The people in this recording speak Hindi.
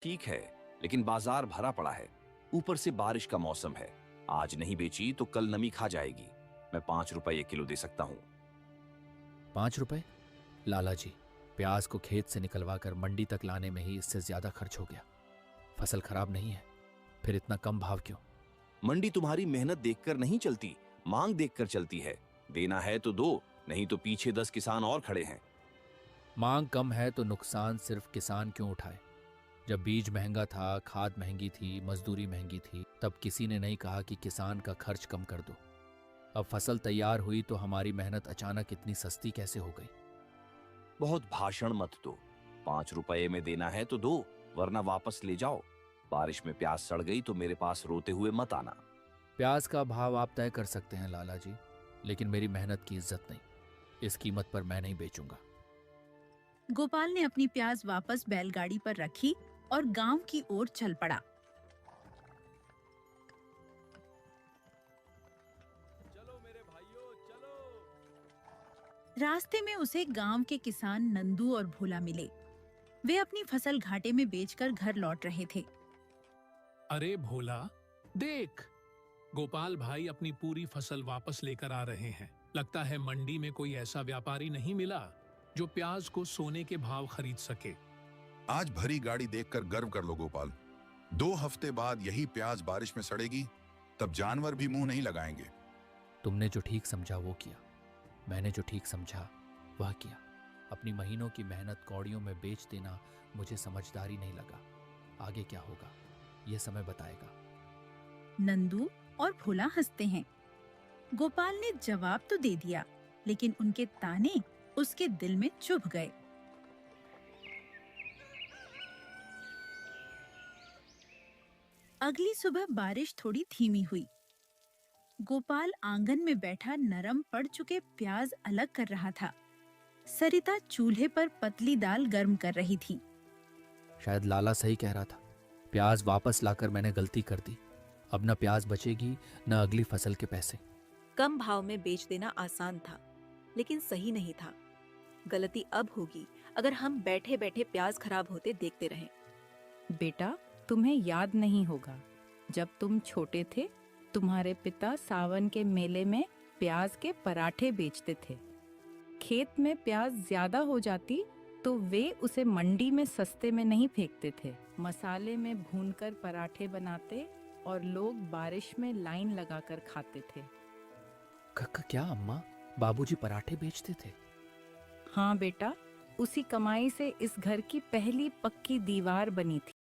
ठीक है, लेकिन बाजार भरा पड़ा है। ऊपर से बारिश का मौसम है। आज नहीं बेची तो कल नमी खा जाएगी। मैं 5 रुपए किलो दे सकता हूँ। 5 रुपए? लाला जी, प्याज को खेत से निकलवा कर मंडी तक लाने में ही इससे ज्यादा खर्च हो गया। फसल खराब नहीं है, फिर इतना कम भाव क्यों? मंडी तुम्हारी मेहनत देखकर नहीं चलती, मांग देखकर चलती है। देना है तो दो, नहीं तो पीछे 10 किसान और खड़े हैं। मांग कम है तो नुकसान सिर्फ किसान क्यों उठाए? जब बीज महंगा था, खाद महंगी थी, मजदूरी महंगी थी, तब किसी ने नहीं कहा कि किसान का खर्च कम कर दो। अब फसल तैयार हुई तो हमारी मेहनत अचानक इतनी सस्ती कैसे हो गई? बहुत भाषण मत दो। 5 रुपए में देना है तो दो, वरना वापस ले जाओ। बारिश में प्याज सड़ गई तो मेरे पास रोते हुए मत आना। प्याज का भाव आप तय कर सकते हैं लाला जी, लेकिन मेरी मेहनत की इज्जत नहीं। इस कीमत पर मैं नहीं बेचूंगा। गोपाल ने अपनी प्याज वापस बैलगाड़ी पर रखी और गांव की ओर चल पड़ा। चलो मेरे भाइयों, चलो। रास्ते में उसे गांव के किसान नंदू और भोला मिले। वे अपनी फसल घाटे में बेचकर घर लौट रहे थे। अरे भोला, देख, गोपाल भाई अपनी पूरी फसल वापस लेकर आ रहे हैं। लगता है मंडी में कोई ऐसा व्यापारी नहीं मिला जो प्याज को सोने के भाव खरीद सके। आज भरी गाड़ी देखकर गर्व कर लो गोपाल। 2 हफ्ते बाद यही प्याज बारिश में सड़ेगी, तब जानवर भी मुंह नहीं लगाएंगे। तुमने जो ठीक समझा वो किया, मैंने जो ठीक समझा वह किया। अपनी महीनों की मेहनत कौड़ियों में बेच देना मुझे समझदारी नहीं लगा। आगे क्या होगा यह समय बताएगा। नंदू और भोला हंसते हैं। गोपाल ने जवाब तो दे दिया, लेकिन उनके ताने उसके दिल में चुभ गए। अगली सुबह बारिश थोड़ी धीमी हुई। गोपाल आंगन में बैठा नरम पड़ चुके प्याज अलग कर रहा था। सरिता चूल्हे पर पतली दाल गर्म कर रही थी। शायद लाला सही कह रहा था। प्याज वापस लाकर मैंने गलती कर दी। अब न प्याज बचेगी न अगली फसल के पैसे। कम भाव में बेच देना आसान था, लेकिन सही नहीं था। गलती अब होगी अगर हम बैठे बैठे प्याज खराब होते देखते रहें। बेटा, तुम्हें याद नहीं होगा, जब तुम छोटे थे तुम्हारे पिता सावन के मेले में प्याज के पराठे बेचते थे। खेत में प्याज ज्यादा हो जाती तो वे उसे मंडी में सस्ते में नहीं फेंकते थे। मसाले में भूनकर पराठे बनाते और लोग बारिश में लाइन लगाकर खाते थे। क्या अम्मा, बाबूजी पराठे बेचते थे? हाँ बेटा, उसी कमाई से इस घर की पहली पक्की दीवार बनी थी।